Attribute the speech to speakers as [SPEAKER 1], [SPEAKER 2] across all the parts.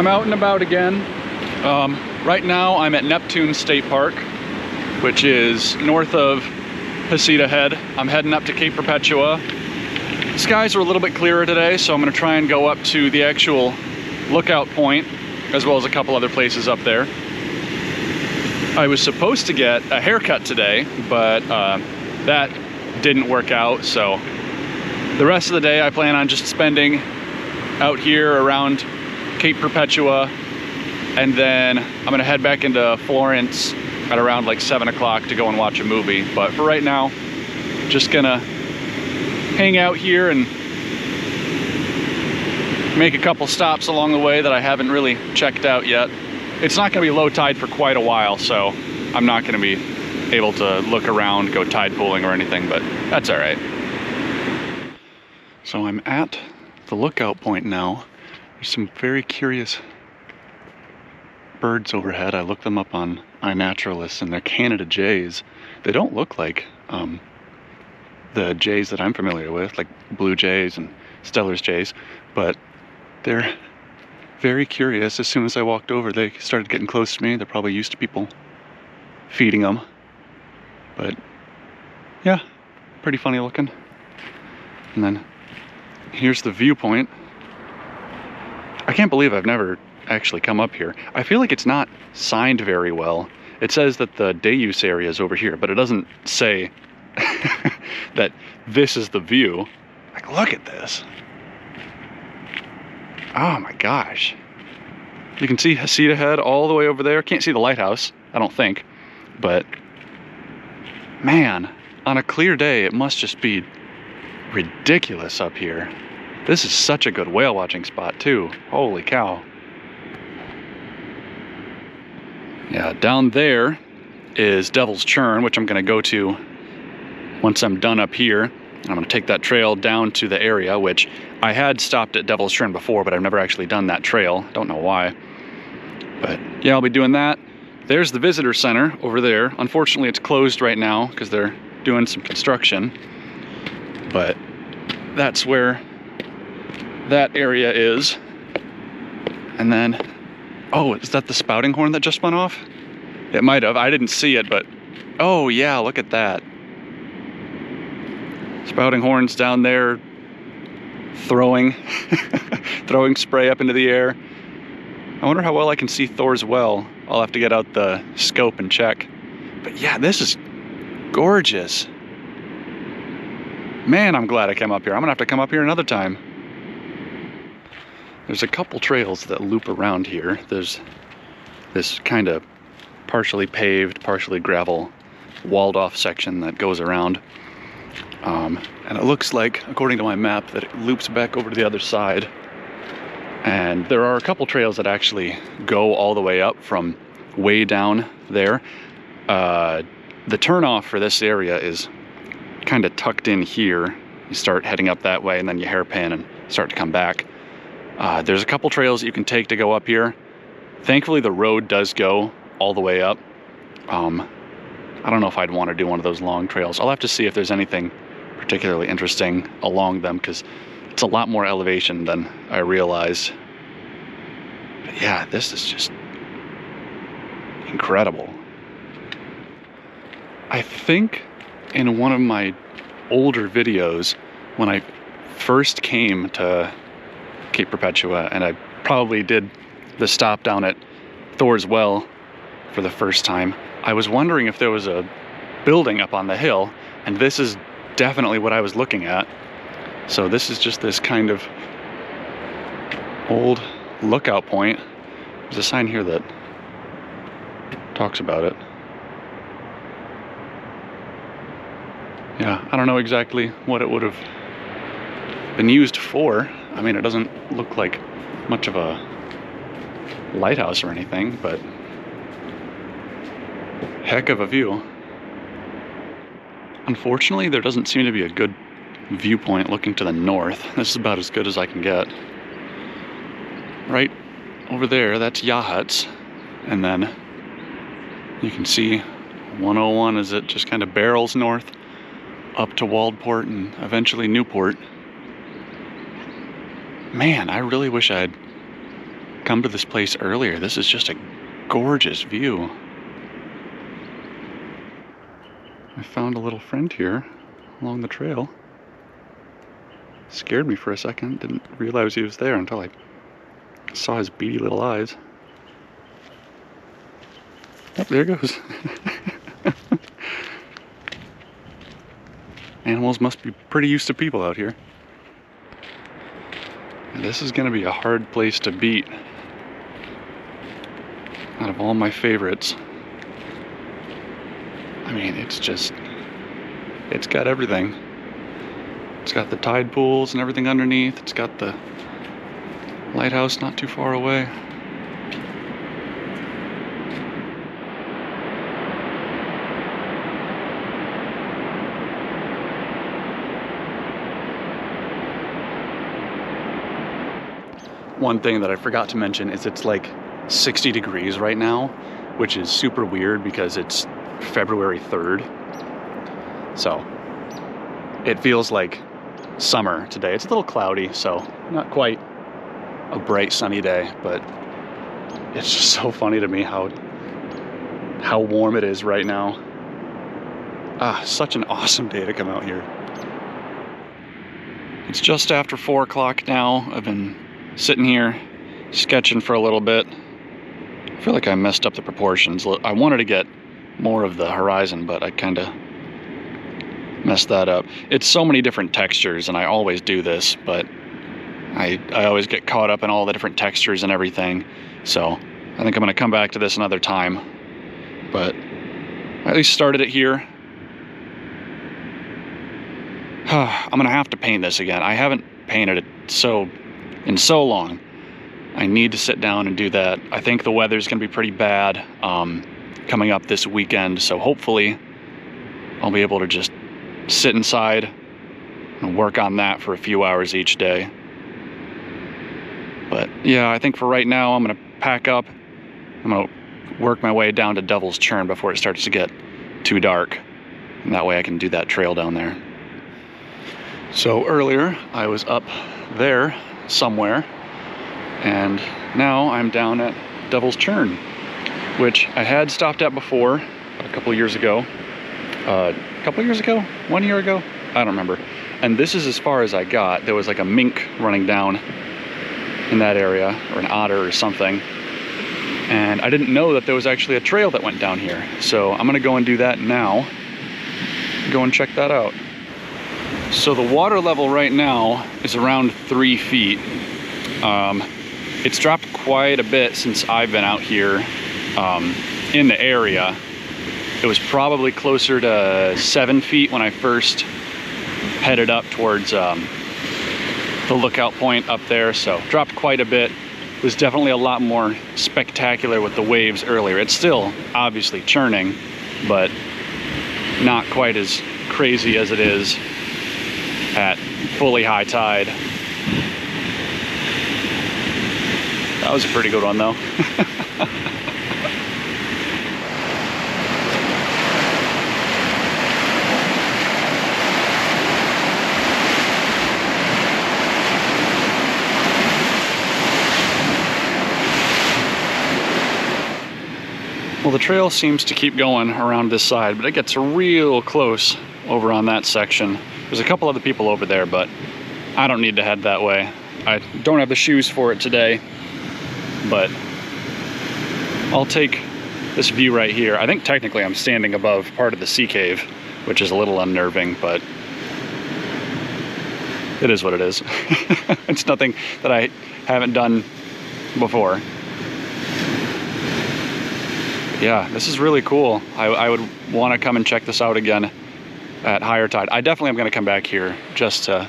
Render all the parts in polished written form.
[SPEAKER 1] I'm out and about again. Right now I'm at Neptune State Park, which is north of Heceta Head. I'm heading up to Cape Perpetua. Skies are a little bit clearer today, so I'm going to try and go up to the actual lookout point, as well as a couple other places up there. I was supposed to get a haircut today, but that didn't work out, so the rest of the day I plan on just spending out here around Cape Perpetua, and then I'm gonna head back into Florence at around like 7 o'clock to go and watch a movie. But for right now, just gonna hang out here and make a couple stops along the way that I haven't really checked out yet. It's not gonna be low tide for quite a while, so I'm not gonna be able to look around, go tide pooling or anything, but that's all right. So I'm at the lookout point now. There's some very curious birds overhead. I looked them up on iNaturalist, and they're Canada jays. They don't look like the jays that I'm familiar with, like blue jays and Steller's jays, but they're very curious. As soon as I walked over, they started getting close to me. They're probably used to people feeding them, but yeah, pretty funny looking. And then here's the viewpoint. I can't believe I've never actually come up here. I feel like it's not signed very well. It says that the day use area is over here, but it doesn't say that this is the view. Like, look at this. Oh my gosh. You can see Heceta Head all the way over there. Can't see the lighthouse, I don't think, but man, on a clear day, it must just be ridiculous up here. This is such a good whale watching spot too. Holy cow. Yeah, down there is Devil's Churn, which I'm gonna go to once I'm done up here. I'm gonna take that trail down to the area, which I had stopped at Devil's Churn before, but I've never actually done that trail. Don't know why. But yeah, I'll be doing that. There's the visitor center over there. Unfortunately, it's closed right now because they're doing some construction. But that's where that area is. And then, oh, is that the spouting horn that just went off? It might have. I didn't see it, but oh yeah, look at that. Spouting horns down there throwing throwing spray up into the air. I wonder how well I can see Thor's well. I'll have to get out the scope and check. But yeah, this is gorgeous. Man, I'm glad I came up here. I'm gonna have to come up here another time. There's a couple trails that loop around here. There's this kind of partially paved, partially gravel, walled off section that goes around. And it looks like, according to my map, that it loops back over to the other side. And there are a couple trails that actually go all the way up from way down there. The turnoff for this area is kind of tucked in here. You start heading up that way and then you hairpin and start to come back. There's a couple trails that you can take to go up here. Thankfully the road does go all the way up. I don't know if I'd want to do one of those long trails. I'll have to see if there's anything particularly interesting along them, because it's a lot more elevation than I realized. But yeah, this is just incredible. I think in one of my older videos, when I first came to Cape Perpetua, and I probably did the stop down at Thor's Well for the first time, I was wondering if there was a building up on the hill, and this is definitely what I was looking at. So this is just this kind of old lookout point. There's a sign here that talks about it. Yeah, I don't know exactly what it would have been used for. I mean, it doesn't look like much of a lighthouse or anything, but heck of a view. Unfortunately, there doesn't seem to be a good viewpoint looking to the north. This is about as good as I can get. Right over there, that's Yachts, and then you can see 101 as it just kind of barrels north up to Waldport and eventually Newport. Man, I really wish I'd come to this place earlier. This is just a gorgeous view. I found a little friend here along the trail. Scared me for a second. Didn't realize he was there until I saw his beady little eyes. Oh, there it goes. Animals must be pretty used to people out here. And this is going to be a hard place to beat. Out of all my favorites. I mean, it's got everything. It's got the tide pools and everything underneath. It's got the lighthouse not too far away. One thing that I forgot to mention is it's like 60 degrees right now, which is super weird because it's February 3rd. So it feels like summer today. It's a little cloudy, so not quite a bright sunny day, but it's just so funny to me how warm it is right now. Such an awesome day to come out here. It's just after 4 o'clock now. I've been sitting here sketching for a little bit. I feel like I messed up the proportions. I wanted to get more of the horizon, but I kind of messed that up. It's so many different textures, and I always do this, but I always get caught up in all the different textures and everything. So I think I'm going to come back to this another time, but I at least started it here. I'm going to have to paint this again. I haven't painted it in so long. I need to sit down and do that. I think the weather's going to be pretty bad coming up this weekend, so hopefully I'll be able to just sit inside and work on that for a few hours each day. But yeah, I think for right now I'm going to pack up. I'm going to work my way down to Devil's Churn before it starts to get too dark, and that way I can do that trail down there. So earlier I was up there somewhere, and now I'm down at Devil's Churn, which I had stopped at before a couple years ago. 1 year ago, I don't remember. And this is as far as I got. There was like a mink running down in that area, or an otter or something, and I didn't know that there was actually a trail that went down here. So I'm gonna go and do that now. Go and check that out. So the water level right now is around 3 feet. It's dropped quite a bit since I've been out here in the area. It was probably closer to 7 feet when I first headed up towards the lookout point up there, so dropped quite a bit. It was definitely a lot more spectacular with the waves earlier. It's still obviously churning, but not quite as crazy as it is at fully high tide. That was a pretty good one though. Well, the trail seems to keep going around this side, but it gets real close over on that section. There's a couple other people over there, but I don't need to head that way. I don't have the shoes for it today, but I'll take this view right here. I think technically I'm standing above part of the sea cave, which is a little unnerving, but it is what it is. It's nothing that I haven't done before. Yeah, this is really cool. I would want to come and check this out again at higher tide. I definitely am going to come back here just to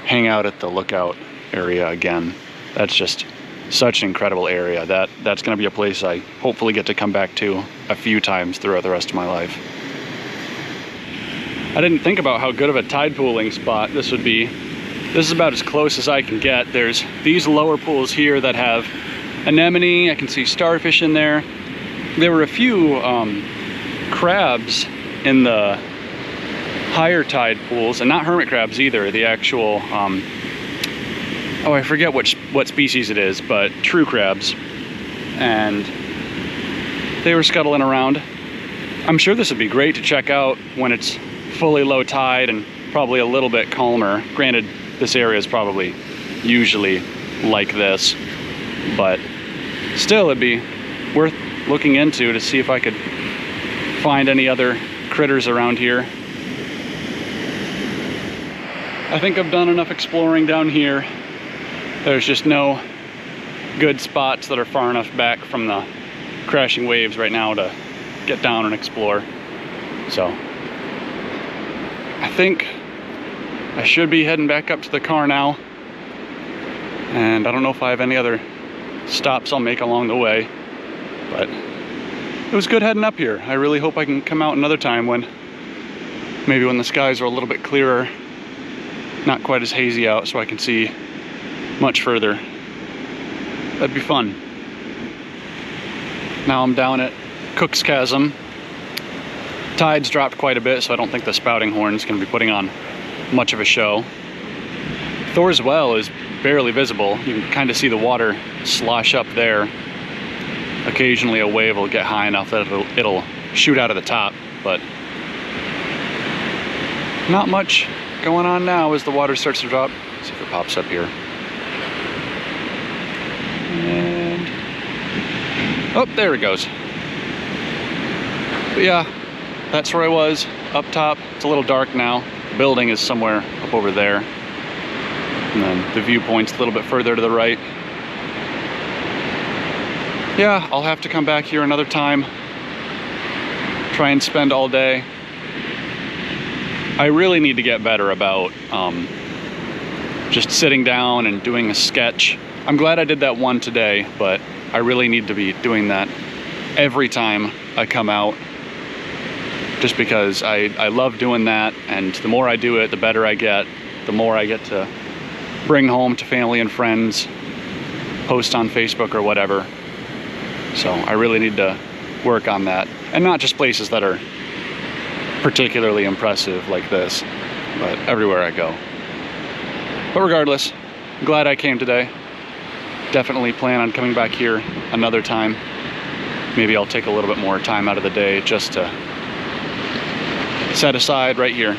[SPEAKER 1] hang out at the lookout area again. That's just such an incredible area. That's going to be a place I hopefully get to come back to a few times throughout the rest of my life. I didn't think about how good of a tide pooling spot this would be. This is about as close as I can get. There's these lower pools here that have anemone. I can see starfish in there. There were a few crabs in the higher tide pools, and not hermit crabs either, the actual oh, I forget what species it is, but true crabs. And they were scuttling around. I'm sure this would be great to check out when it's fully low tide and probably a little bit calmer. Granted, this area is probably usually like this, but still it'd be worth looking into to see if I could find any other critters around here. I think I've done enough exploring down here. There's just no good spots that are far enough back from the crashing waves right now to get down and explore. So I think I should be heading back up to the car now. And I don't know if I have any other stops I'll make along the way, but it was good heading up here. I really hope I can come out another time when the skies are a little bit clearer, not quite as hazy out, so I can see much further. That'd be fun. Now I'm down at Cook's Chasm. Tide's dropped quite a bit, so I don't think the spouting horn's gonna be putting on much of a show. Thor's Well is barely visible. You can kind of see the water slosh up there. Occasionally a wave will get high enough that it'll shoot out of the top, but not much going on now as the water starts to drop. Let's see if it pops up here. And oh, there it goes. But yeah, that's where I was, up top. It's a little dark now. The building is somewhere up over there. And then the viewpoint's a little bit further to the right. Yeah, I'll have to come back here another time. Try and spend all day. I really need to get better about just sitting down and doing a sketch. I'm glad I did that one today, but I really need to be doing that every time I come out. Just because I love doing that, and the more I do it, the better I get. The more I get to bring home to family and friends, post on Facebook or whatever. So I really need to work on that. And not just places that are particularly impressive like this, but everywhere I go. But regardless, I'm glad I came today. Definitely plan on coming back here another time. Maybe I'll take a little bit more time out of the day just to set aside right here.